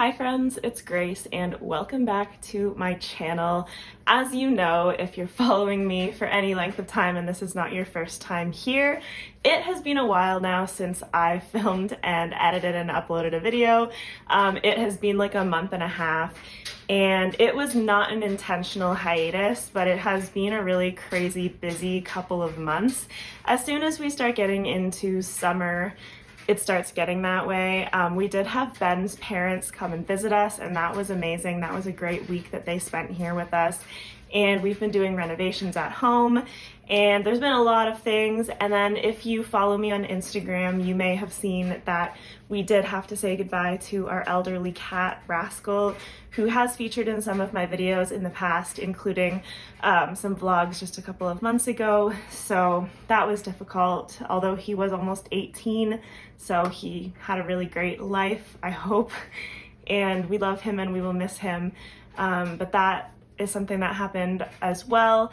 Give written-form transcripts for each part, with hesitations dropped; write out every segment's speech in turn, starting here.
Hi friends, it's Grace and welcome back to my channel. As you know, if you're following me for any length of time and this is not your first time here, it has been a while now since I filmed and edited and uploaded a video. It has been like a month and a half and it was not an intentional hiatus, but it has been a really crazy busy couple of months. As soon as we start getting into summer, it starts getting that way. We did have Ben's parents come and visit us, and that was amazing. That was a great week that they spent here with us. And we've been doing renovations at home, and there's been a lot of things. And then if you follow me on Instagram, you may have seen that we did have to say goodbye to our elderly cat, Rascal, who has featured in some of my videos in the past, including some vlogs just a couple of months ago. So that was difficult, although he was almost 18, so he had a really great life, I hope. And we love him and we will miss him. But that is something that happened as well.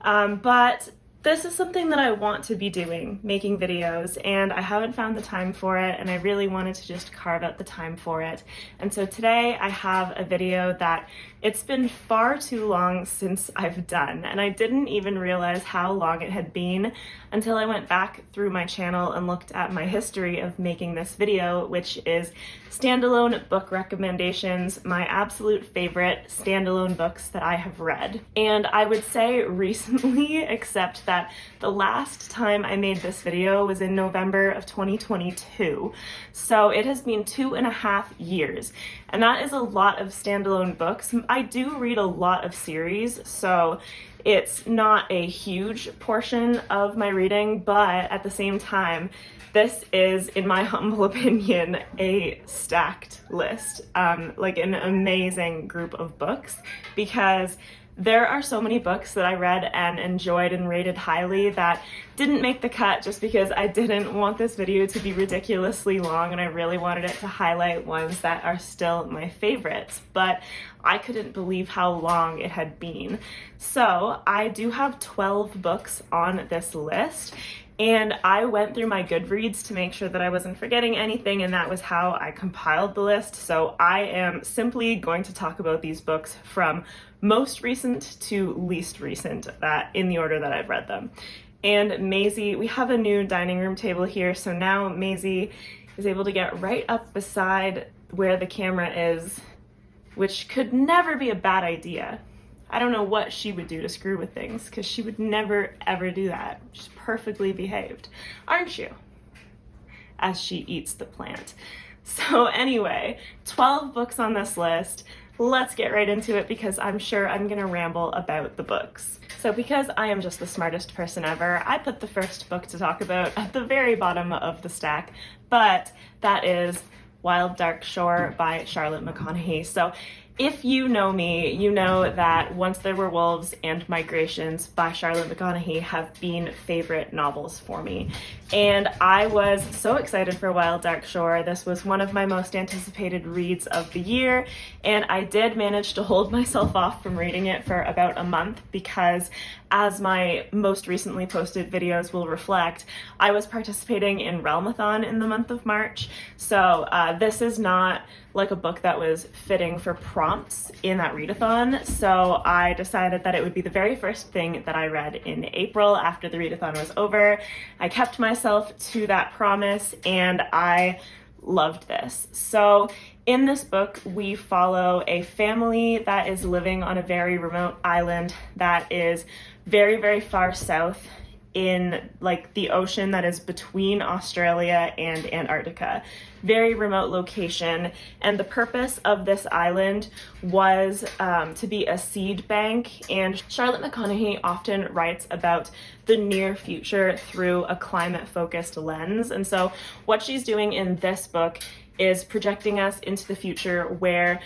But this is something that I want to be doing, making videos, and I haven't found the time for it, and I really wanted to just carve out the time for it. And so today I have a video that it's been far too long since I've done, and I didn't even realize how long it had been until I went back through my channel and looked at my history of making this video, which is standalone book recommendations, my absolute favorite standalone books that I have read. And I would say recently, except that the last time I made this video was in November of 2022. So it has been 2.5 years, and that is a lot of standalone books. I do read a lot of series, so it's not a huge portion of my reading, but at the same time, this is, in my humble opinion, a stacked list, like an amazing group of books, because there are so many books that I read and enjoyed and rated highly that didn't make the cut just because I didn't want this video to be ridiculously long and I really wanted it to highlight ones that are still my favorites, but I couldn't believe how long it had been. So I do have 12 books on this list, and I went through my Goodreads to make sure that I wasn't forgetting anything, and that was how I compiled the list. So I am simply going to talk about these books from most recent to least recent, that in the order that I've read them. And Maisie, we have a new dining room table here, so now Maisie is able to get right up beside where the camera is, which could never be a bad idea. I don't know what she would do to screw with things, because she would never ever do that. She's perfectly behaved, aren't you? As she eats the plant. So anyway, 12 books on this list. Let's get right into it because I'm sure I'm gonna ramble about the books. So because I am just the smartest person ever, I put the first book to talk about at the very bottom of the stack, but that is Wild Dark Shore by Charlotte McConaghy. So if you know me, you know that Once There Were Wolves and Migrations by Charlotte McConaghy have been favorite novels for me. And I was so excited for Wild Dark Shore. This was one of my most anticipated reads of the year, and I did manage to hold myself off from reading it for about a month because, as my most recently posted videos will reflect, I was participating in Realmathon in the month of March. So this is not like a book that was fitting for prompts in that readathon, so I decided that it would be the very first thing that I read in April after the readathon was over. I kept myself to that promise and I loved this. So in this book, we follow a family that is living on a very remote island that is very, very far south in like the ocean that is between Australia and Antarctica. Very remote location, and the purpose of this island was to be a seed bank, and Charlotte McConaghy often writes about the near future through a climate-focused lens, and so what she's doing in this book is projecting us into the future where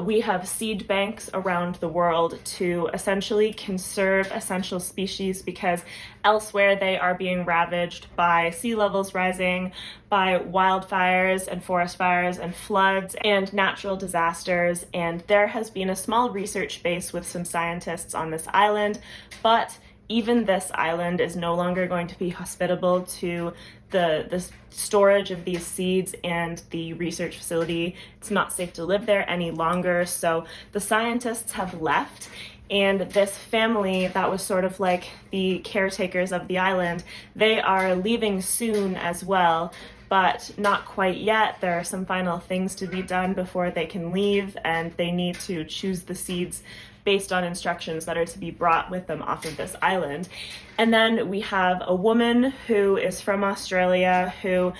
we have seed banks around the world to essentially conserve essential species because elsewhere they are being ravaged by sea levels rising, by wildfires and forest fires and floods and natural disasters. And there has been a small research base with some scientists on this island, but even this island is no longer going to be hospitable to the storage of these seeds and the research facility. It's not safe to live there any longer, so the scientists have left, and this family that was sort of like the caretakers of the island, they are leaving soon as well, but not quite yet. There are some final things to be done before they can leave, and they need to choose the seeds based on instructions that are to be brought with them off of this island. And then we have a woman who is from Australia who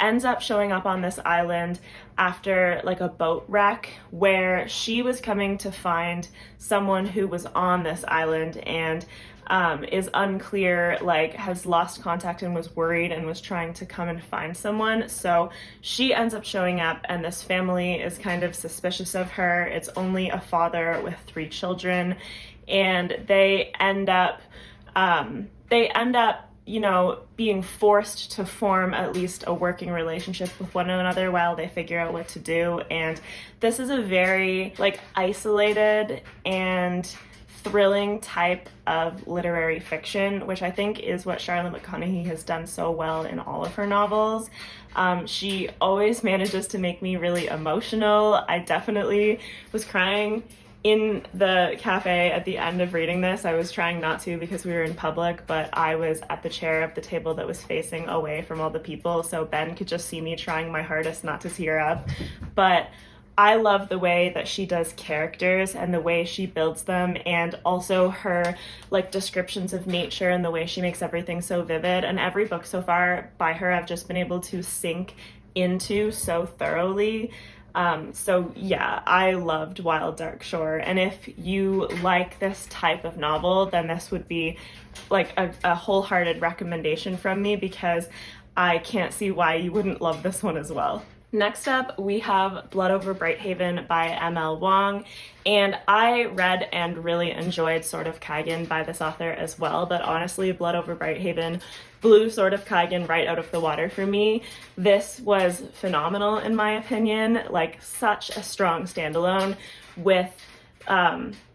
ends up showing up on this island after like a boat wreck where she was coming to find someone who was on this island and is unclear, like has lost contact and was worried and was trying to come and find someone. So she ends up showing up, and this family is kind of suspicious of her. It's only a father with 3 children, and they end up you know, being forced to form at least a working relationship with one another while they figure out what to do. And this is a very like isolated and thrilling type of literary fiction, which I think is what Charlotte McConaghy has done so well in all of her novels. She always manages to make me really emotional. I definitely was crying in the cafe at the end of reading this. I was trying not to because we were in public, but I was at the chair of the table that was facing away from all the people, so Ben could just see me trying my hardest not to tear up. But I love the way that she does characters and the way she builds them, and also her like descriptions of nature and the way she makes everything so vivid. And every book so far by her I've just been able to sink into so thoroughly. So yeah, I loved Wild Dark Shore, and if you like this type of novel, then this would be like a wholehearted recommendation from me, because I can't see why you wouldn't love this one as well. Next up, we have Blood Over Brighthaven by M.L. Wang, and I read and really enjoyed Sword of Kaigan by this author as well, but honestly, Blood Over Brighthaven blew Sword of Kaigan right out of the water for me. This was phenomenal in my opinion, like such a strong standalone with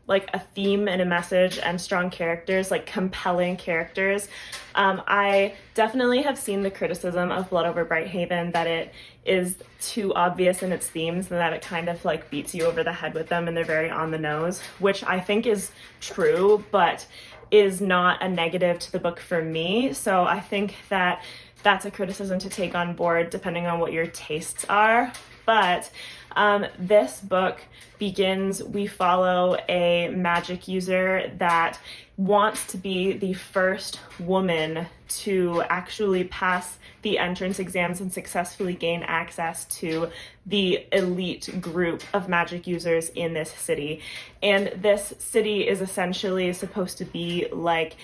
like a theme and a message and strong characters, like compelling characters. I definitely have seen the criticism of Blood Over Brighthaven that it is too obvious in its themes and that it kind of like beats you over the head with them and they're very on the nose, which I think is true, but is not a negative to the book for me. So I think that that's a criticism to take on board depending on what your tastes are. But this book begins, we follow a magic user that wants to be the first woman to actually pass the entrance exams and successfully gain access to the elite group of magic users in this city. And this city is essentially supposed to be like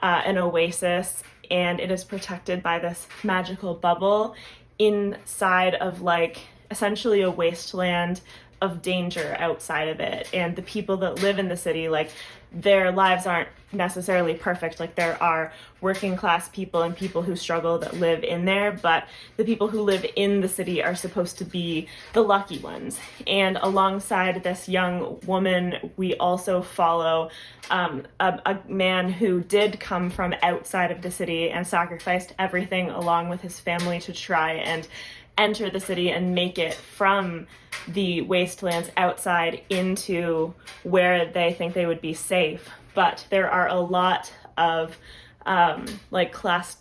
an oasis, and it is protected by this magical bubble inside of like essentially a wasteland of danger outside of it. And the people that live in the city, like their lives aren't necessarily perfect. Like there are working class people and people who struggle that live in there, but the people who live in the city are supposed to be the lucky ones. And alongside this young woman, we also follow a man who did come from outside of the city and sacrificed everything along with his family to try and enter the city and make it from the wastelands outside into where they think they would be safe. But there are a lot of like class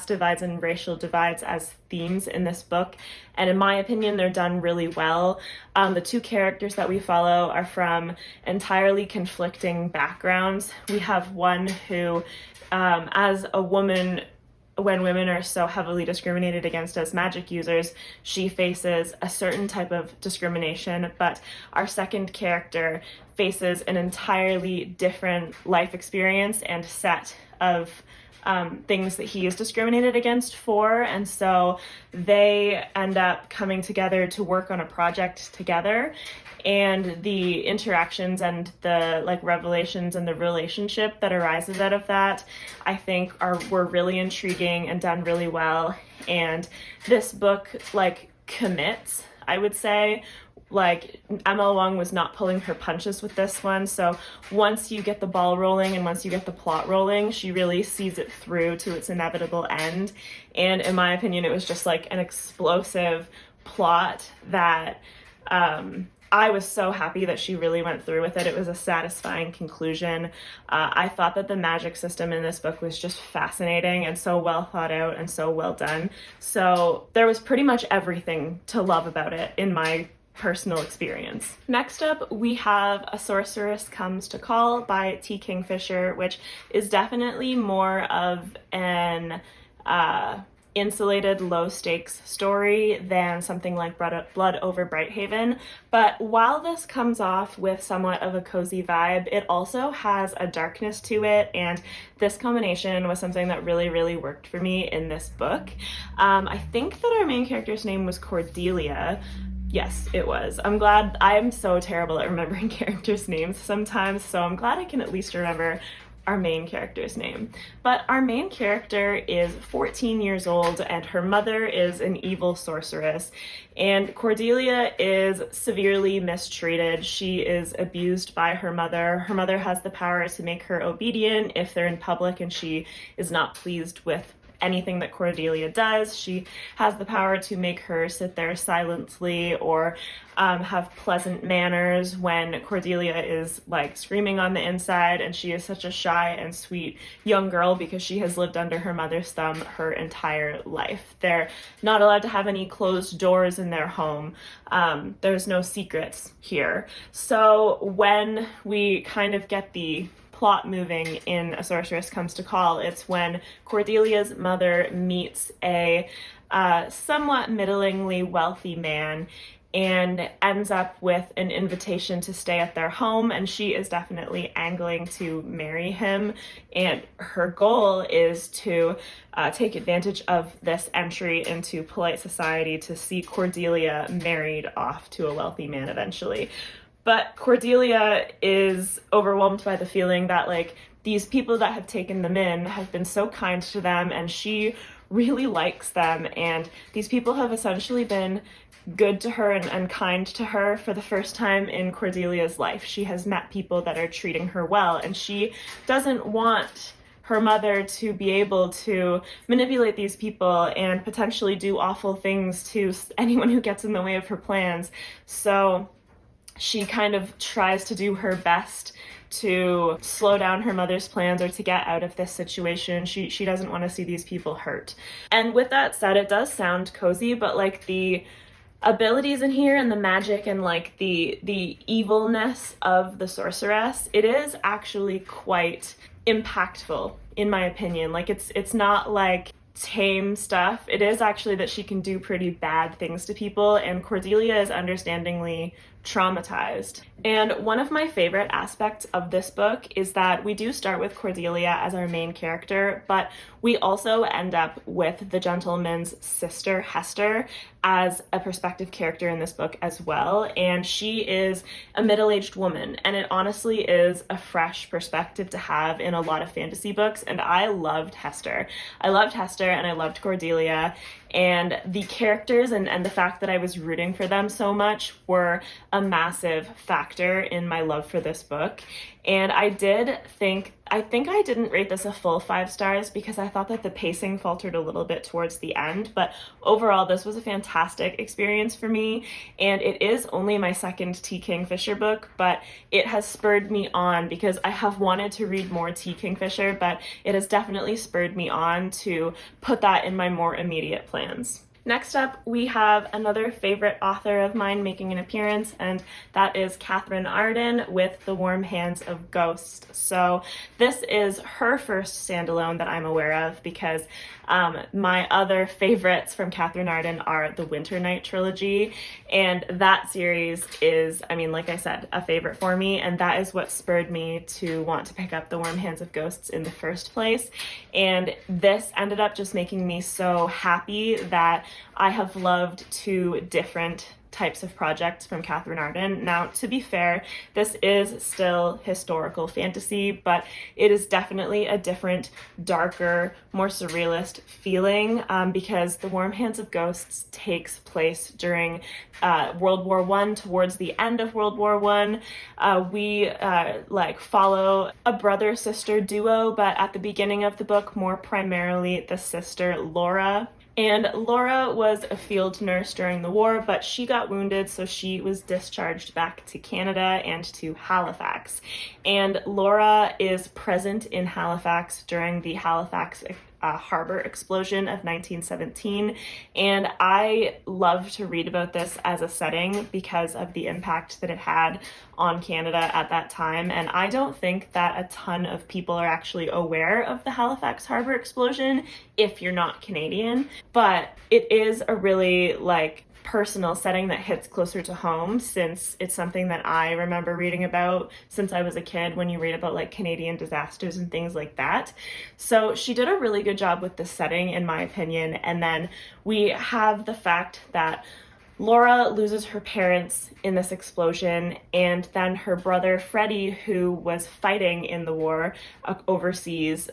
divides and racial divides as themes in this book, and in my opinion they're done really well. The 2 characters that we follow are from entirely conflicting backgrounds. We have one who as a woman, when women are so heavily discriminated against as magic users, she faces a certain type of discrimination, but our second character faces an entirely different life experience and set of things that he is discriminated against for, and so they end up coming together to work on a project together. And the interactions and the like revelations and the relationship that arises out of that, I think were really intriguing and done really well. And this book like commits, I would say, like Wang was not pulling her punches with this one. So once you get the ball rolling and once you get the plot rolling, she really sees it through to its inevitable end. And in my opinion, it was just like an explosive plot that I was so happy that she really went through with it. It was a satisfying conclusion. I thought that the magic system in this book was just fascinating and so well thought out and so well done. So there was pretty much everything to love about it in my personal experience. Next up, we have A Sorceress Comes to Call by T. Kingfisher, which is definitely more of an insulated, low-stakes story than something like Blood Over Brighthaven. But while this comes off with somewhat of a cozy vibe, it also has a darkness to it, and this combination was something that really, really worked for me in this book. I think that our main character's name was Cordelia. Yes, it was. I'm glad. I'm so terrible at remembering characters' names sometimes, so I'm glad I can at least remember our main character's name. But our main character is 14 years old and her mother is an evil sorceress, and Cordelia is severely mistreated. She is abused by her mother. Her mother has the power to make her obedient if they're in public and she is not pleased with anything that Cordelia does. She has the power to make her sit there silently or have pleasant manners when Cordelia is like screaming on the inside, and she is such a shy and sweet young girl because she has lived under her mother's thumb her entire life. They're not allowed to have any closed doors in their home. There's no secrets here. So when we kind of get the plot moving in A Sorceress Comes to Call, it's when Cordelia's mother meets a somewhat middlingly wealthy man and ends up with an invitation to stay at their home, and she is definitely angling to marry him, and her goal is to take advantage of this entry into polite society to see Cordelia married off to a wealthy man eventually. But Cordelia is overwhelmed by the feeling that, like, these people that have taken them in have been so kind to them, and she really likes them, and these people have essentially been good to her and kind to her for the first time in Cordelia's life. She has met people that are treating her well, and she doesn't want her mother to be able to manipulate these people and potentially do awful things to anyone who gets in the way of her plans. So she kind of tries to do her best to slow down her mother's plans or to get out of this situation. She doesn't want to see these people hurt. And with that said, it does sound cozy, but like the abilities in here and the magic and like the evilness of the sorceress, it is actually quite impactful in my opinion. Like it's not like tame stuff. It is actually that she can do pretty bad things to people, and Cordelia is understandingly traumatized. And one of my favorite aspects of this book is that we do start with Cordelia as our main character, but we also end up with the gentleman's sister, Hester, as a perspective character in this book as well. And she is a middle-aged woman, and it honestly is a fresh perspective to have in a lot of fantasy books, and I loved Hester. I loved Hester and I loved Cordelia, and the characters and the fact that I was rooting for them so much were a massive factor in my love for this book. And I think I didn't rate this a full 5 stars because I thought that the pacing faltered a little bit towards the end, but overall this was a fantastic experience for me, and it is only my second T. Kingfisher book, but it has spurred me on because I have wanted to read more T. Kingfisher, but it has definitely spurred me on to put that in my more immediate plans. Next up, we have another favorite author of mine making an appearance, and that is Katherine Arden with The Warm Hands of Ghost. So this is her first standalone that I'm aware of because my other favorites from Katherine Arden are the Winter Night trilogy, and that series is, I mean, like I said, a favorite for me, and that is what spurred me to want to pick up The Warm Hands of Ghosts in the first place. And this ended up just making me so happy that I have loved 2 different types of projects from Katherine Arden. Now, to be fair, this is still historical fantasy, but it is definitely a different, darker, more surrealist feeling because The Warm Hands of Ghosts takes place during World War I, towards the end of World War I. We follow a brother-sister duo, but at the beginning of the book, more primarily the sister Laura. And Laura was a field nurse during the war, but she got wounded, so she was discharged back to Canada and to Halifax. And Laura is present in Halifax during the Halifax harbor explosion of 1917, and I love to read about this as a setting because of the impact that it had on Canada at that time. And I don't think that a ton of people are actually aware of the Halifax harbor explosion if you're not Canadian, but it is a really personal setting that hits closer to home, since it's something that I remember reading about since I was a kid, when you read about Canadian disasters and things like that. So she did a really good job with the setting, in my opinion. And then we have the fact that Laura loses her parents in this explosion, and then her brother Freddie, who was fighting in the war overseas,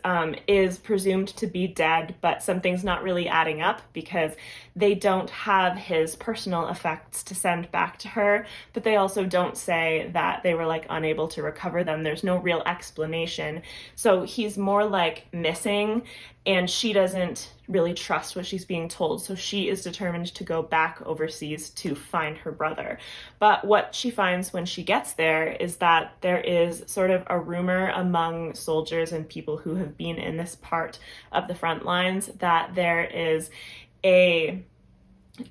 is presumed to be dead, but something's not really adding up because they don't have his personal effects to send back to her, but they also don't say that they were unable to recover them. There's no real explanation. So he's more missing, and she doesn't really trust what she's being told, so she is determined to go back overseas to find her brother. But what she finds when she gets there is that there is sort of a rumor among soldiers and people who have been in this part of the front lines that there is a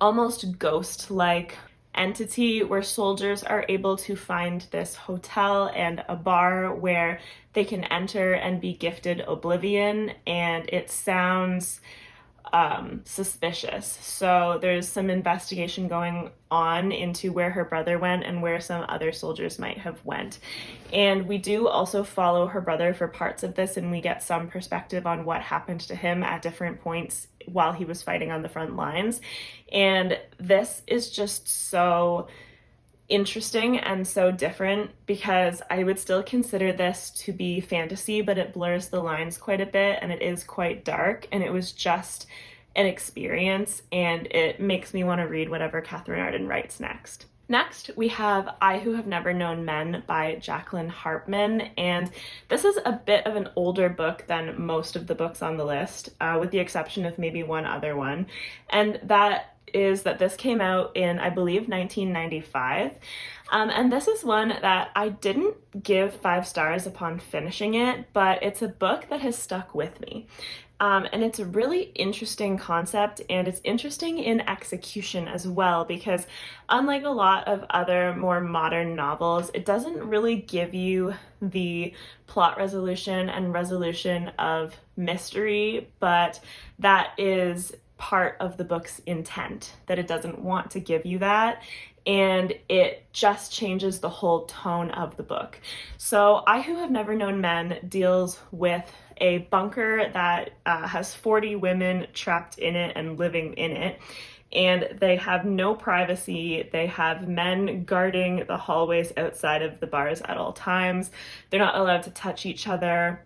almost ghost-like entity where soldiers are able to find this hotel and a bar where they can enter and be gifted oblivion, and it sounds suspicious. So there's some investigation going on into where her brother went and where some other soldiers might have went. And we do also follow her brother for parts of this, and we get some perspective on what happened to him at different points while he was fighting on the front lines. And this is just so interesting and so different, because I would still consider this to be fantasy, but it blurs the lines quite a bit and it is quite dark, and it was just an experience, and it makes me want to read whatever Katherine Arden writes next. Next, we have I Who Have Never Known Men by Jacqueline Harpman, and this is a bit of an older book than most of the books on the list, with the exception of maybe one other one, and that is that this came out in, I believe, 1995. And this is one that I didn't give 5 stars upon finishing it, but it's a book that has stuck with me. And it's a really interesting concept, and it's interesting in execution as well, because unlike a lot of other more modern novels, it doesn't really give you the plot resolution and resolution of mystery, but that is part of the book's intent, that it doesn't want to give you that, and it just changes the whole tone of the book. So I Who Have Never Known Men deals with a bunker that has 40 women trapped in it and living in it, and they have no privacy. They have men guarding the hallways outside of the bars at all times. They're not allowed to touch each other.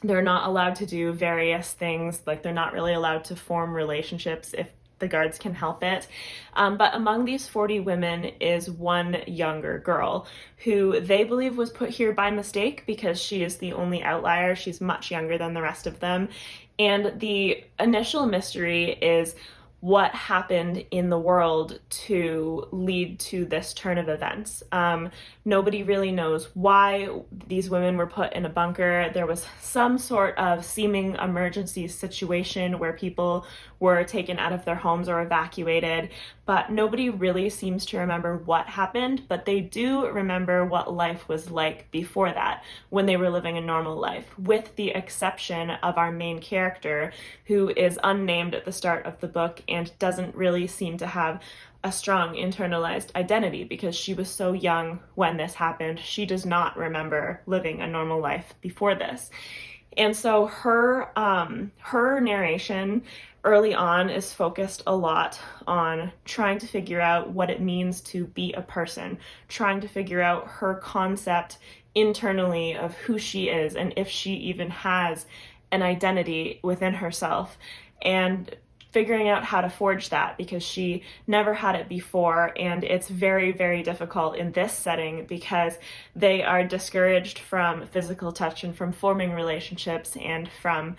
They're not allowed to do various things, they're not really allowed to form relationships if the guards can help it. But among these 40 women is one younger girl who they believe was put here by mistake because she is the only outlier. She's much younger than the rest of them. And the initial mystery is what happened in the world to lead to this turn of events. Nobody really knows why these women were put in a bunker. There was some sort of seeming emergency situation where people were taken out of their homes or evacuated, but nobody really seems to remember what happened, but they do remember what life was like before that, when they were living a normal life, with the exception of our main character, who is unnamed at the start of the book and doesn't really seem to have a strong internalized identity because she was so young when this happened. She does not remember living a normal life before this. And so her narration early on is focused a lot on trying to figure out what it means to be a person, trying to figure out her concept internally of who she is and if she even has an identity within herself, and figuring out how to forge that because she never had it before. And it's very, very difficult in this setting because they are discouraged from physical touch and from forming relationships and from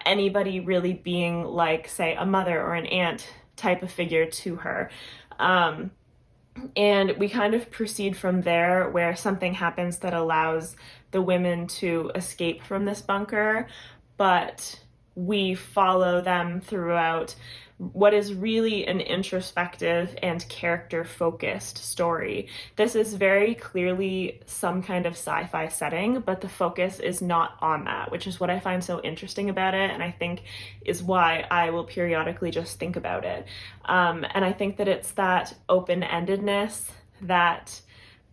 anybody really being like, say, a mother or an aunt type of figure to her. And we kind of proceed from there, where something happens that allows the women to escape from this bunker, but we follow them throughout what is really an introspective and character-focused story. This is very clearly some kind of sci-fi setting, but the focus is not on that, which is what I find so interesting about it, and I think is why I will periodically just think about it. And I think that it's that open-endedness, that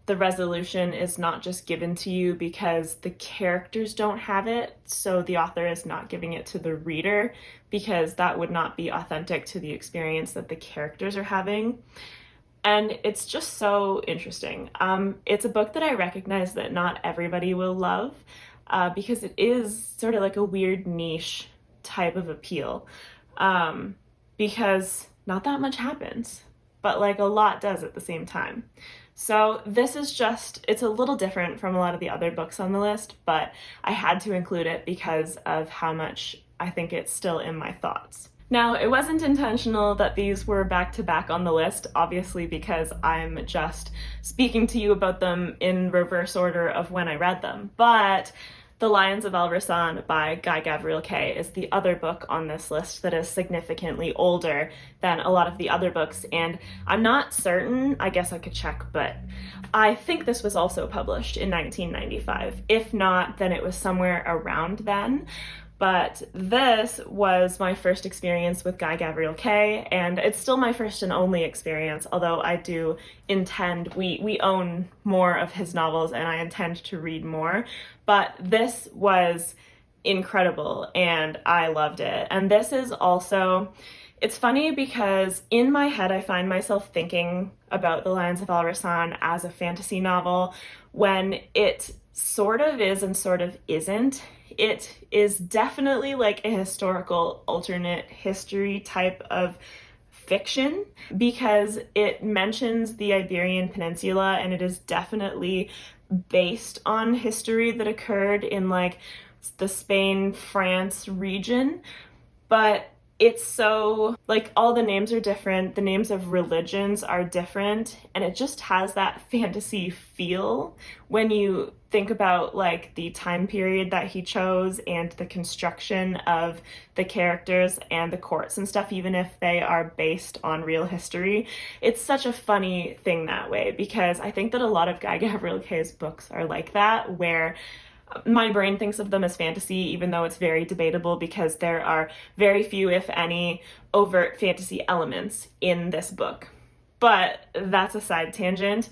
the resolution is not just given to you because the characters don't have it, so the author is not giving it to the reader, because that would not be authentic to the experience that the characters are having. And it's just so interesting. It's a book that I recognize that not everybody will love, because it is sort of like a weird niche type of appeal, because not that much happens, but like a lot does at the same time. So this is just, it's a little different from a lot of the other books on the list, but I had to include it because of how much I think it's still in my thoughts. Now, it wasn't intentional that these were back to back on the list, obviously, because I'm just speaking to you about them in reverse order of when I read them, but The Lions of Alrasan by Gavriel is the other book on this list that is significantly older than a lot of the other books, and I'm not certain, I guess I could check, but I think this was also published in 1995. If not, then it was somewhere around then. But this was my first experience with Gavriel, and it's still my first and only experience, although I do intend, we own more of his novels and I intend to read more, but this was incredible and I loved it. And this is also, it's funny because in my head I find myself thinking about The Lions of Alrasan as a fantasy novel when it sort of is and sort of isn't. It is definitely like a historical alternate history type of fiction because it mentions the Iberian Peninsula and it is definitely based on history that occurred in like the Spain-France region, but it's so, like, all the names are different, the names of religions are different, and it just has that fantasy feel when you think about, like, the time period that he chose and the construction of the characters and the courts and stuff, even if they are based on real history. It's such a funny thing that way, because I think that a lot of Gavriel's books are like that, where my brain thinks of them as fantasy, even though it's very debatable because there are very few, if any, overt fantasy elements in this book. But that's a side tangent.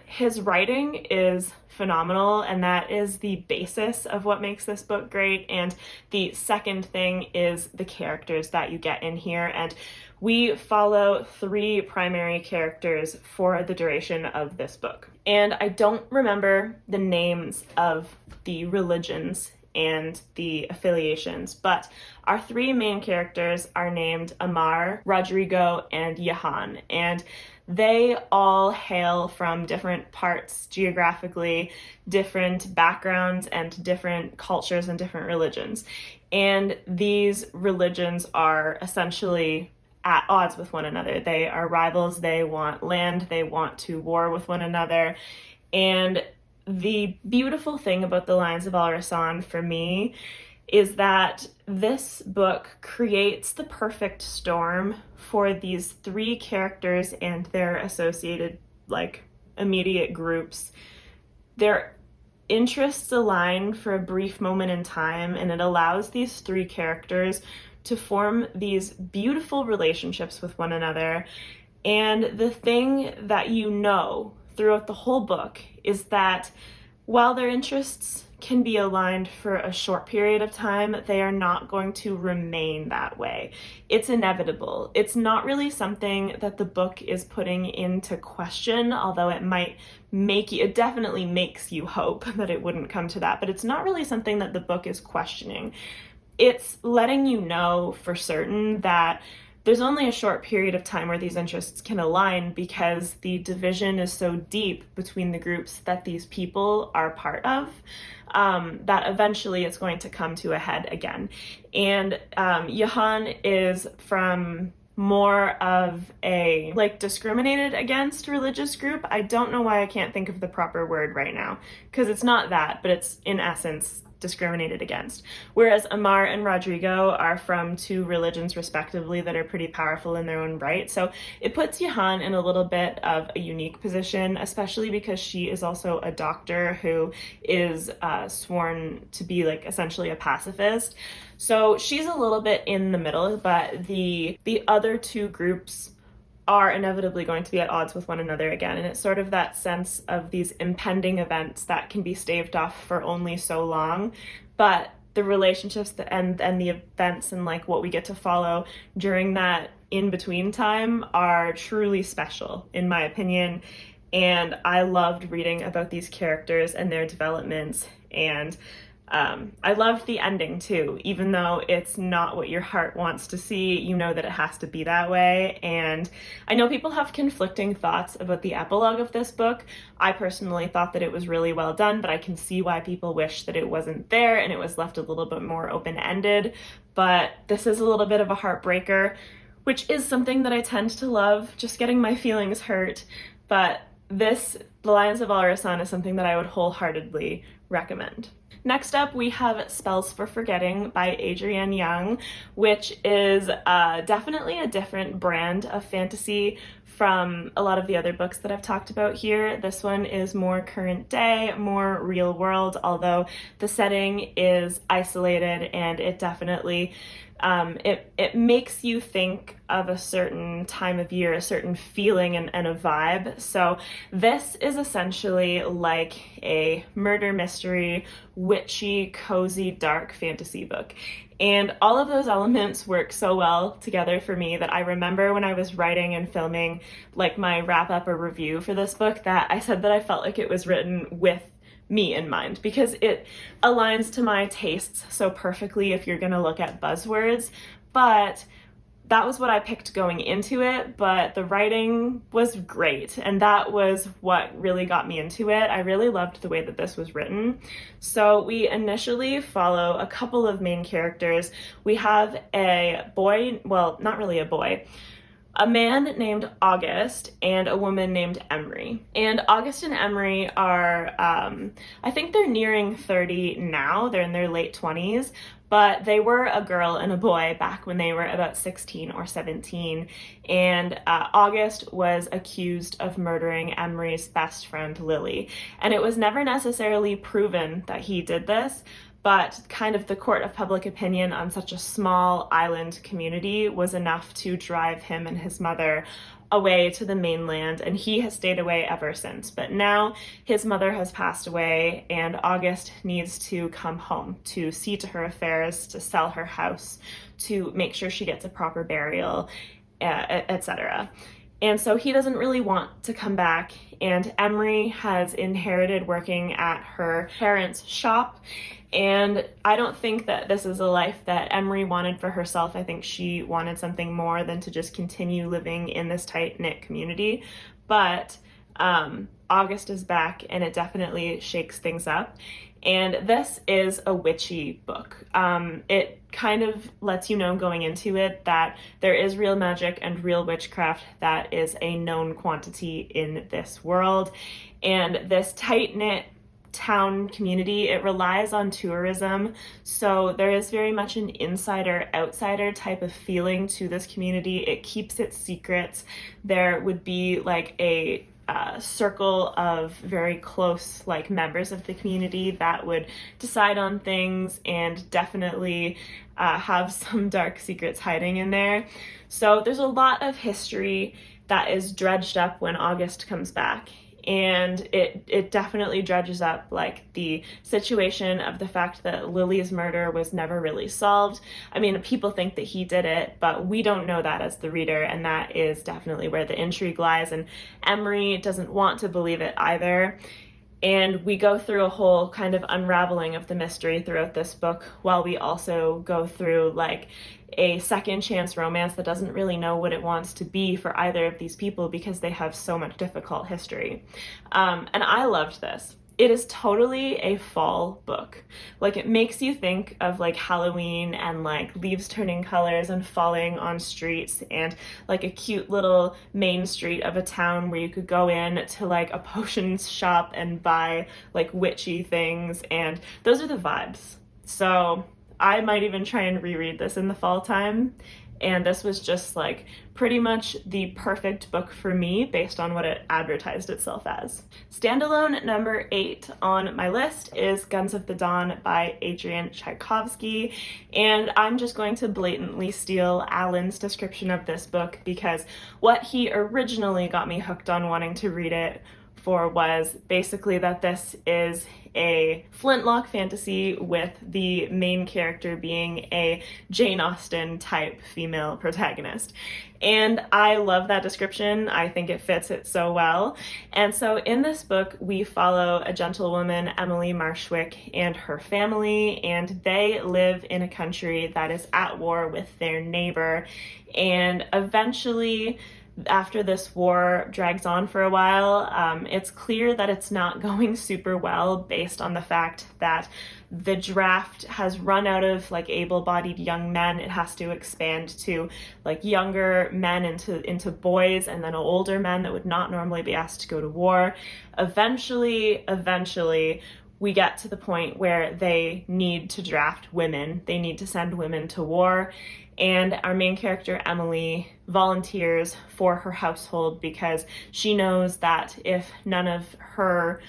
His writing is phenomenal, and that is the basis of what makes this book great. And the second thing is the characters that you get in here. And we follow three primary characters for the duration of this book. And I don't remember the names of the religions and the affiliations, but our three main characters are named Amar, Rodrigo, and Johan, and they all hail from different parts geographically, different backgrounds, and different cultures and different religions. And these religions are essentially at odds with one another. They are rivals, they want land, they want to war with one another. And the beautiful thing about The Lions of Alrasan for me is that this book creates the perfect storm for these three characters and their associated, like, immediate groups. Their interests align for a brief moment in time, and it allows these three characters to form these beautiful relationships with one another. And the thing that you know throughout the whole book is that while their interests can be aligned for a short period of time, they are not going to remain that way. It's inevitable. It's not really something that the book is putting into question, although it definitely makes you hope that it wouldn't come to that, but it's not really something that the book is questioning. It's letting you know for certain that there's only a short period of time where these interests can align because the division is so deep between the groups that these people are part of, that eventually it's going to come to a head again. And Johan is from more of a discriminated against religious group. I don't know why I can't think of the proper word right now, because it's not that, but it's in essence discriminated against. Whereas Amar and Rodrigo are from two religions respectively that are pretty powerful in their own right. So it puts Johan in a little bit of a unique position, especially because she is also a doctor who is sworn to be essentially a pacifist. So she's a little bit in the middle, but the other two groups are inevitably going to be at odds with one another again. And it's sort of that sense of these impending events that can be staved off for only so long, but the relationships and the events and what we get to follow during that in-between time are truly special, in my opinion. And I loved reading about these characters and their developments, and I loved the ending too. Even though it's not what your heart wants to see, you know that it has to be that way. And I know people have conflicting thoughts about the epilogue of this book. I personally thought that it was really well done, but I can see why people wish that it wasn't there and it was left a little bit more open-ended. But this is a little bit of a heartbreaker, which is something that I tend to love, just getting my feelings hurt. But The Lions of Alrasan is something that I would wholeheartedly recommend. Next up, we have Spells for Forgetting by Adrienne Young, which is definitely a different brand of fantasy from a lot of the other books that I've talked about here. This one is more current day, more real world, although the setting is isolated, and it definitely it makes you think of a certain time of year, a certain feeling and a vibe. So this is essentially like a murder mystery, witchy, cozy, dark fantasy book. And all of those elements work so well together for me that I remember when I was writing and filming my wrap up or review for this book that I said that I felt like it was written with me in mind, because it aligns to my tastes so perfectly if you're gonna look at buzzwords. But that was what I picked going into it, but the writing was great, and that was what really got me into it. I really loved the way that this was written. So we initially follow a couple of main characters. We have a boy, well, not really a boy, a man named August and a woman named Emery. And August and Emery are, I think they're nearing 30 now. They're in their late 20s, but they were a girl and a boy back when they were about 16 or 17. And August was accused of murdering Emery's best friend, Lily. And it was never necessarily proven that he did this, but kind of the court of public opinion on such a small island community was enough to drive him and his mother away to the mainland, and he has stayed away ever since. But now his mother has passed away, and August needs to come home to see to her affairs, to sell her house, to make sure she gets a proper burial, etc. And so he doesn't really want to come back, and Emery has inherited working at her parents' shop, and I don't think that this is a life that Emery wanted for herself. I think she wanted something more than to just continue living in this tight-knit community. But August is back, and it definitely shakes things up. And this is a witchy book. It kind of lets you know going into it that there is real magic and real witchcraft that is a known quantity in this world. And this tight-knit town community, it relies on tourism, so there is very much an insider-outsider type of feeling to this community. It keeps its secrets. There would be a circle of very close members of the community that would decide on things and definitely have some dark secrets hiding in there. So there's a lot of history that is dredged up when August comes back. and it definitely dredges up like the situation of the fact that Lily's murder was never really solved. I mean, people think that he did it, but we don't know that as the reader, and that is definitely where the intrigue lies, and Emery doesn't want to believe it either. And we go through a whole kind of unraveling of the mystery throughout this book, while we also go through like a second chance romance that doesn't really know what it wants to be for either of these people because they have so much difficult history. And I loved this. It is totally a fall book. Like, it makes you think of like Halloween and like leaves turning colors and falling on streets and like a cute little main street of a town where you could go in to like a potions shop and buy like witchy things, and those are the vibes. So I might even try and reread this in the fall time. And this was just like pretty much the perfect book for me based on what it advertised itself as. Standalone number 8 on my list is Guns of the Dawn by Adrian Tchaikovsky. And I'm just going to blatantly steal Alan's description of this book because what he originally got me hooked on wanting to read it for was basically that this is a flintlock fantasy with the main character being a Jane Austen type female protagonist. And I love that description. I think it fits it so well. And so in this book, we follow a gentlewoman, Emily Marshwick, and her family, and they live in a country that is at war with their neighbor. And eventually, after this war drags on for a while, it's clear that it's not going super well based on the fact that the draft has run out of like able-bodied young men. It has to expand to like younger men into boys, and then older men that would not normally be asked to go to war. Eventually, we get to the point where they need to draft women. They need to send women to war. And our main character, Emily, volunteers for her household because she knows that if none of her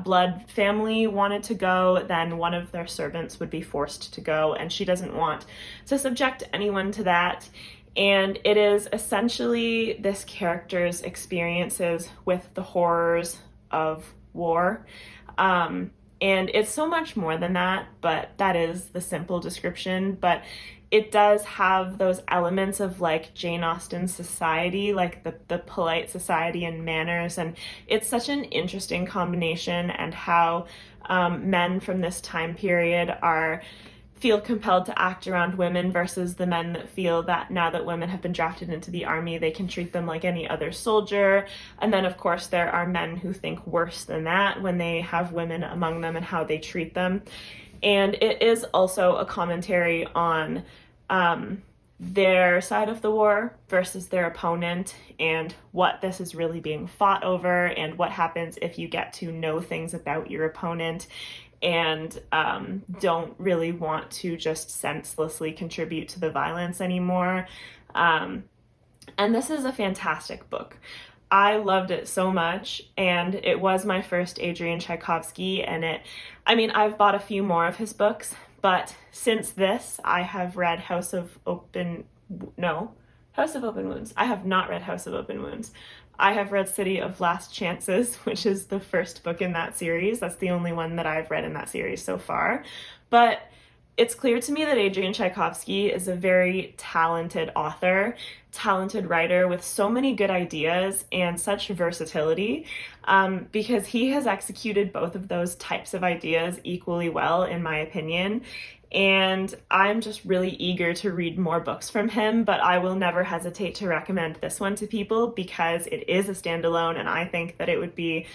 blood family wanted to go, then one of their servants would be forced to go, and she doesn't want to subject anyone to that. And it is essentially this character's experiences with the horrors of war. And it's so much more than that, but that is the simple description. But it does have those elements of like Jane Austen's society, like the polite society and manners, and it's such an interesting combination, and how men from this time period feel compelled to act around women versus the men that feel that now that women have been drafted into the army, they can treat them like any other soldier. And then of course there are men who think worse than that when they have women among them and how they treat them. And it is also a commentary on their side of the war versus their opponent, and what this is really being fought over, and what happens if you get to know things about your opponent and don't really want to just senselessly contribute to the violence anymore. And this is a fantastic book. I loved it so much, and it was my first Adrian Tchaikovsky, and I've bought a few more of his books, but since this, I have read House of Open Wounds. I have not read House of Open Wounds. I have read City of Last Chances, which is the first book in that series. That's the only one that I've read in that series so far. But it's clear to me that Adrian Tchaikovsky is a very talented author, talented writer with so many good ideas and such versatility, because he has executed both of those types of ideas equally well, in my opinion. And I'm just really eager to read more books from him, but I will never hesitate to recommend this one to people because it is a standalone, and I think that it would be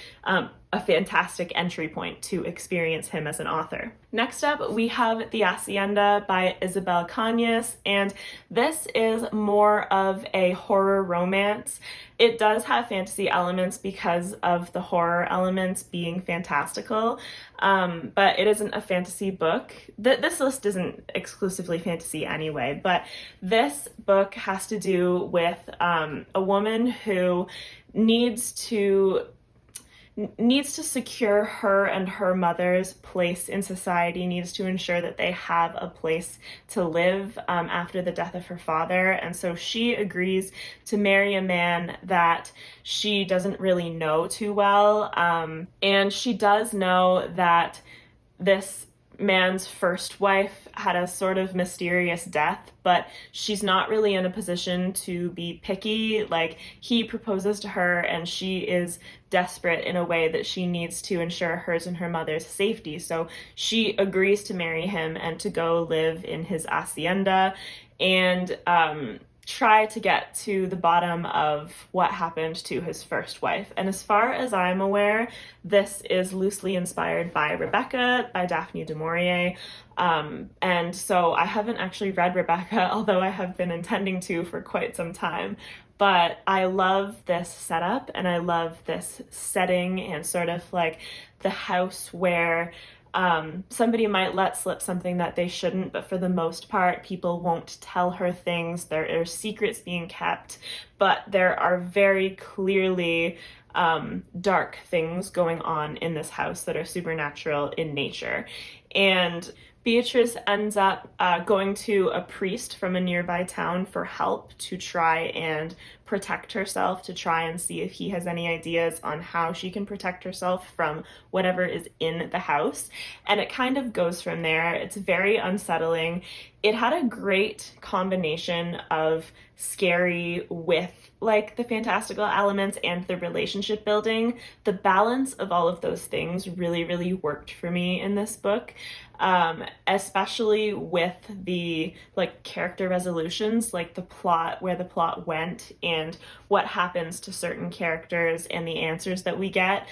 a fantastic entry point to experience him as an author. Next up, we have The Hacienda by Isabel Canas, and this is more of a horror romance. It does have fantasy elements because of the horror elements being fantastical, but it isn't a fantasy book. This list isn't exclusively fantasy anyway, but this book has to do with a woman who needs to needs to secure her and her mother's place in society, needs to ensure that they have a place to live after the death of her father. And so she agrees to marry a man that she doesn't really know too well. And she does know that this man's first wife had a sort of mysterious death, but she's not really in a position to be picky. Like, he proposes to her and she is desperate in a way that she needs to ensure hers and her mother's safety. So she agrees to marry him and to go live in his hacienda and try to get to the bottom of what happened to his first wife. And as far as I'm aware, this is loosely inspired by Rebecca by Daphne du Maurier. And so I haven't actually read Rebecca, although I have been intending to for quite some time. But I love this setup and I love this setting and sort of like the house where somebody might let slip something that they shouldn't, but for the most part, people won't tell her things. There are secrets being kept, but there are very clearly dark things going on in this house that are supernatural in nature. And Beatrice ends up going to a priest from a nearby town for help to try and protect herself, to try and see if he has any ideas on how she can protect herself from whatever is in the house. And it kind of goes from there. It's very unsettling. It had a great combination of scary with like the fantastical elements and the relationship building. The balance of all of those things really, really worked for me in this book. Especially with the like character resolutions, like the plot, where the plot went and what happens to certain characters and the answers that we get.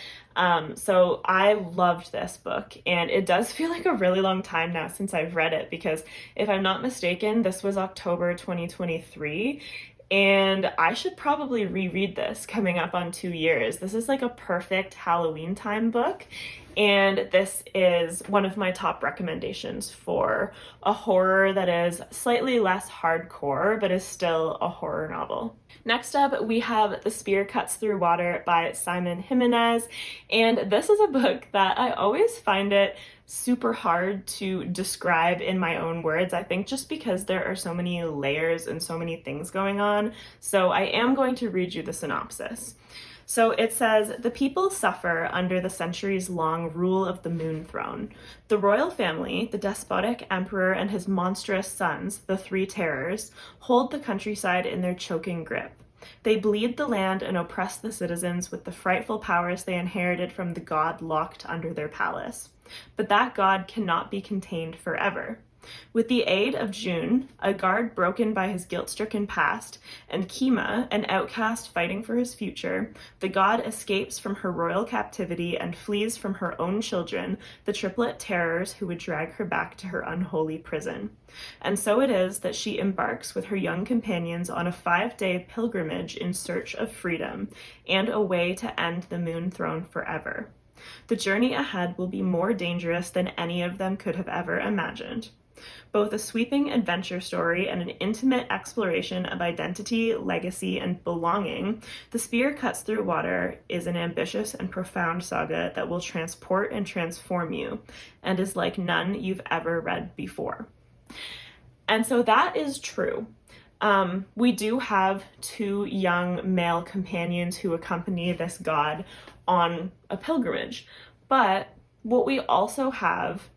So I loved this book, and it does feel like a really long time now since I've read it, because if I'm not mistaken, this was October 2023. And I should probably reread this coming up on 2 years. This is like a perfect Halloween time book. And this is one of my top recommendations for a horror that is slightly less hardcore, but is still a horror novel. Next up, we have The Spear Cuts Through Water by Simon Jimenez. And this is a book that I always find it super hard to describe in my own words, I think just because there are so many layers and so many things going on. So I am going to read you the synopsis. So it says, the people suffer under the centuries-long rule of the Moon Throne. The royal family, the despotic emperor and his monstrous sons, the Three Terrors, hold the countryside in their choking grip. They bleed the land and oppress the citizens with the frightful powers they inherited from the god locked under their palace. But that god cannot be contained forever. With the aid of June, a guard broken by his guilt-stricken past, and Kima, an outcast fighting for his future, the god escapes from her royal captivity and flees from her own children, the triplet terrors who would drag her back to her unholy prison. And so it is that she embarks with her young companions on a 5-day pilgrimage in search of freedom and a way to end the Moon Throne forever. The journey ahead will be more dangerous than any of them could have ever imagined. Both a sweeping adventure story and an intimate exploration of identity, legacy, and belonging, The Spear Cuts Through Water is an ambitious and profound saga that will transport and transform you, and is like none you've ever read before. And so that is true. We do have 2 young male companions who accompany this god on a pilgrimage, but what we also have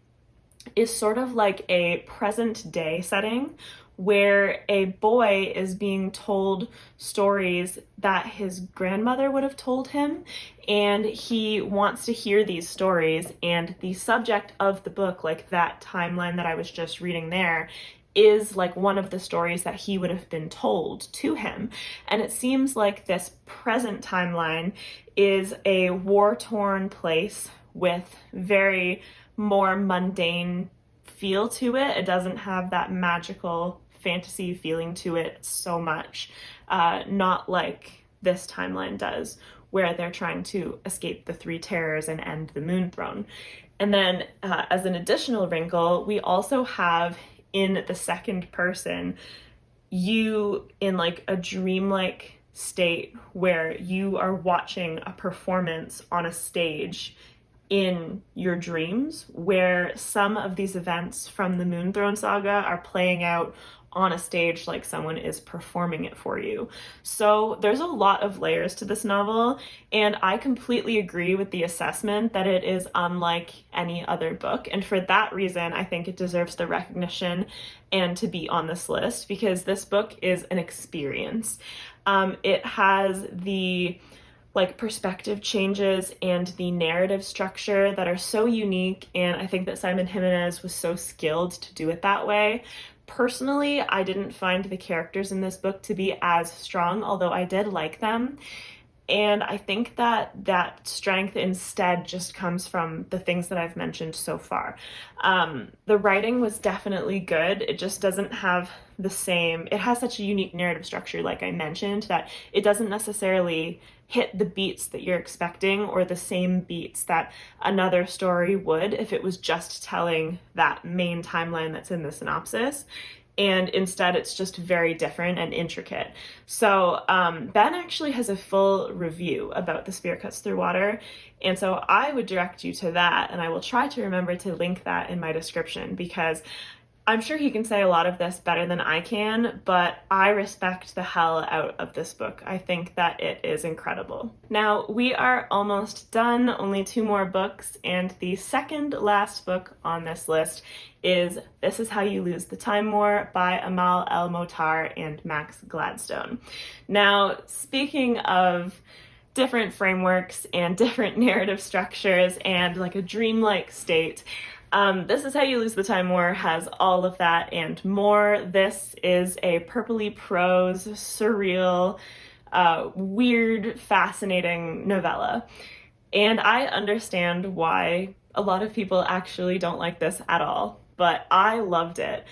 is sort of like a present day setting where a boy is being told stories that his grandmother would have told him, and he wants to hear these stories, and the subject of the book, like that timeline that I was just reading there, is like one of the stories that he would have been told to him. And it seems like this present timeline is a war-torn place with very more mundane feel to it. It doesn't have that magical fantasy feeling to it so much, not like this timeline does, where they're trying to escape the Three Terrors and end the Moon Throne. And then as an additional wrinkle, we also have in the second person, you in like a dreamlike state where you are watching a performance on a stage in your dreams, where some of these events from the Moonthorn saga are playing out on a stage like someone is performing it for you. So there's a lot of layers to this novel, and I completely agree with the assessment that it is unlike any other book. And for that reason, I think it deserves the recognition and to be on this list, because this book is an experience. It has the perspective changes and the narrative structure that are so unique, and I think that Simon Jimenez was so skilled to do it that way. Personally, I didn't find the characters in this book to be as strong, although I did like them. And I think that that strength instead just comes from the things that I've mentioned so far. The writing was definitely good. It just doesn't have the same, it has such a unique narrative structure, like I mentioned, that it doesn't necessarily hit the beats that you're expecting or the same beats that another story would if it was just telling that main timeline that's in the synopsis. And instead it's just very different and intricate. So Ben actually has a full review about The Spirit Cuts Through Water, and so I would direct you to that, and I will try to remember to link that in my description, because I'm sure he can say a lot of this better than I can, but I respect the hell out of this book. I think that it is incredible. Now, we are almost done, only 2 more books, and the second last book on this list is This Is How You Lose the Time War by Amal, El-Mohtar, and Max Gladstone. Now, speaking of different frameworks and different narrative structures and like a dreamlike state, This Is How You Lose the Time War has all of that and more. This is a purpley prose, surreal, weird, fascinating novella. And I understand why a lot of people actually don't like this at all, but I loved it.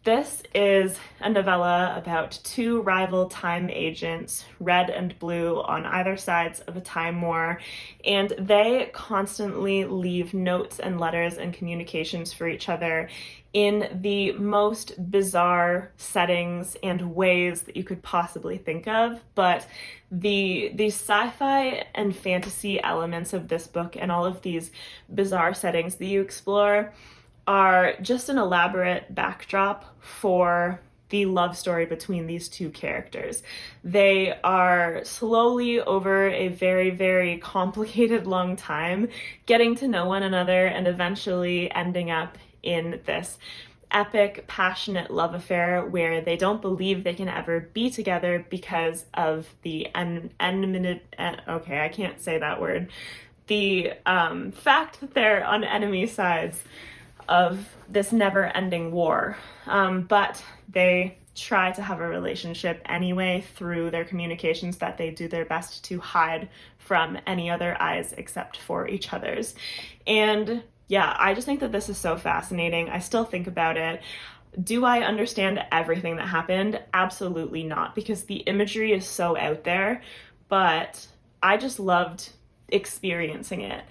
This is a novella about 2 rival time agents, red and blue, on either sides of a time war, and they constantly leave notes and letters and communications for each other in the most bizarre settings and ways that you could possibly think of. But the sci-fi and fantasy elements of this book and all of these bizarre settings that you explore are just an elaborate backdrop for the love story between these 2 characters. They are slowly, over a very, very complicated long time, getting to know one another and eventually ending up in this epic, passionate love affair where they don't believe they can ever be together because of the okay, I can't say that word. The fact that they're on enemy sides of this never-ending war, but they try to have a relationship anyway through their communications that they do their best to hide from any other eyes except for each other's. And yeah, I just think that this is so fascinating. I still think about it. Do I understand everything that happened? Absolutely not, because the imagery is so out there, but I just loved experiencing it.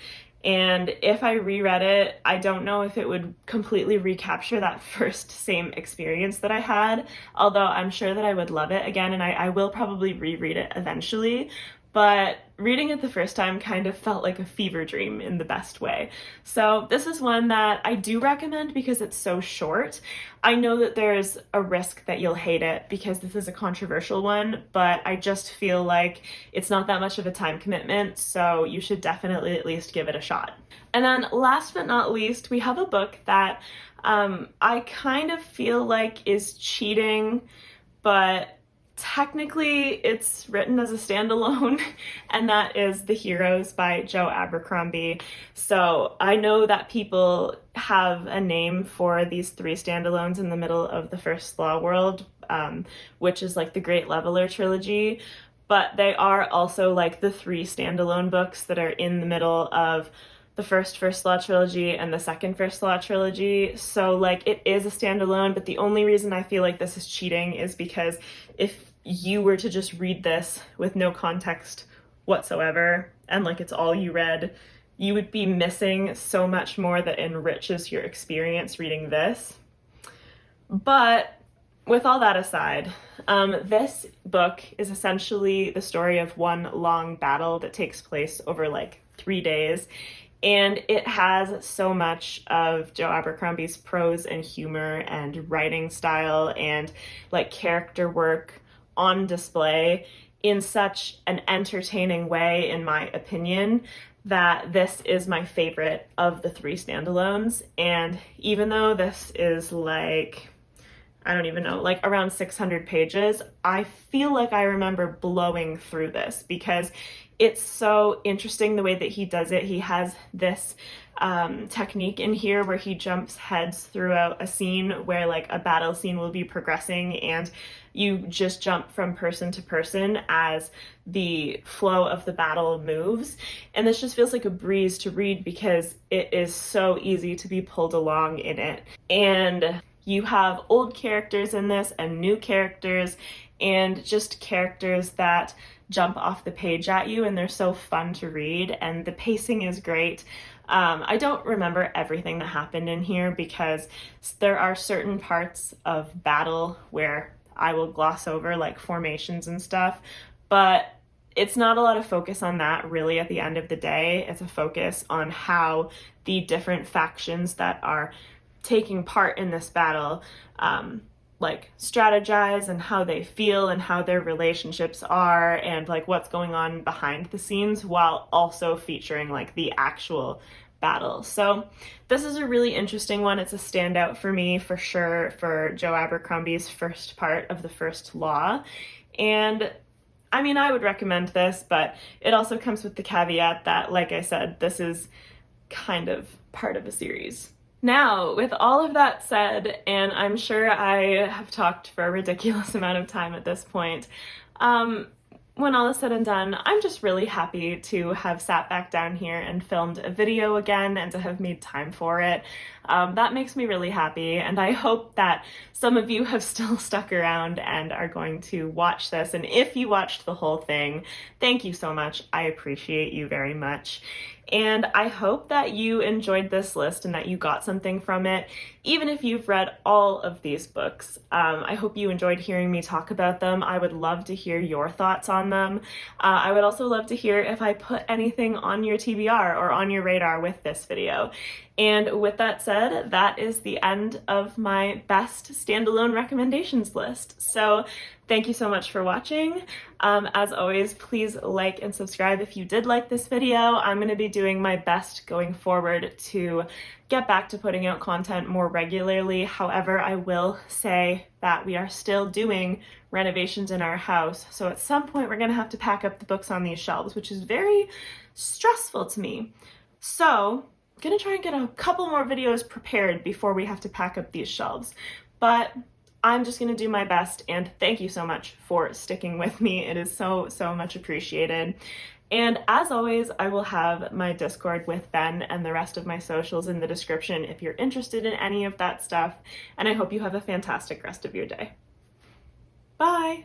And if I reread it, I don't know if it would completely recapture that first same experience that I had, although I'm sure that I would love it again, and I will probably reread it eventually. But reading it the first time kind of felt like a fever dream in the best way. So this is one that I do recommend because it's so short. I know that there's a risk that you'll hate it because this is a controversial one, but I just feel like it's not that much of a time commitment, so you should definitely at least give it a shot. And then last but not least, we have a book that I kind of feel like is cheating, but technically it's written as a standalone, and that is The Heroes by Joe Abercrombie. So I know that people have a name for these 3 standalones in the middle of the First Law world, which is like the Great Leveler trilogy, but they are also like the 3 standalone books that are in the middle of the First Law trilogy and the second First Law trilogy. So like it is a standalone, but the only reason I feel like this is cheating is because if you were to just read this with no context whatsoever and like it's all you read, you would be missing so much more that enriches your experience reading this. But with all that aside, this book is essentially the story of one long battle that takes place over like 3 days. And it has so much of Joe Abercrombie's prose and humor and writing style and like character work on display in such an entertaining way, in my opinion, that this is my favorite of the 3 standalones. And even though this is like, I don't even know, like around 600 pages, I feel like I remember blowing through this because it's so interesting the way that he does it. He has this technique in here where he jumps heads throughout a scene where like a battle scene will be progressing, and you just jump from person to person as the flow of the battle moves. And this just feels like a breeze to read because it is so easy to be pulled along in it. And you have old characters in this and new characters and just characters that jump off the page at you, and they're so fun to read, and the pacing is great. I don't remember everything that happened in here because there are certain parts of battle where I will gloss over, like formations and stuff, but it's not a lot of focus on that really at the end of the day. It's a focus on how the different factions that are taking part in this battle like strategize and how they feel and how their relationships are and like what's going on behind the scenes, while also featuring like the actual battle. So this is a really interesting one. It's a standout for me for sure for Joe Abercrombie's first part of the first law. And I mean, I would recommend this, but it also comes with the caveat that, like I said, this is kind of part of a series. Now, with all of that said, and I'm sure I have talked for a ridiculous amount of time at this point, when all is said and done, I'm just really happy to have sat back down here and filmed a video again and to have made time for it. That makes me really happy, and I hope that some of you have still stuck around and are going to watch this. And if you watched the whole thing, thank you so much. I appreciate you very much. And I hope that you enjoyed this list and that you got something from it, even if you've read all of these books. I hope you enjoyed hearing me talk about them. I would love to hear your thoughts on them. I would also love to hear if I put anything on your TBR or on your radar with this video. And with that said, that is the end of my best standalone recommendations list. So thank you so much for watching. As always, please like and subscribe if you did like this video. I'm going to be doing my best going forward to get back to putting out content more regularly. However, I will say that we are still doing renovations in our house. So at some point we're going to have to pack up the books on these shelves, which is very stressful to me. So I'm going to try and get a couple more videos prepared before we have to pack up these shelves. But I'm just going to do my best, and thank you so much for sticking with me. It is so, so much appreciated. And as always, I will have my Discord with Ben and the rest of my socials in the description if you're interested in any of that stuff. And I hope you have a fantastic rest of your day. Bye!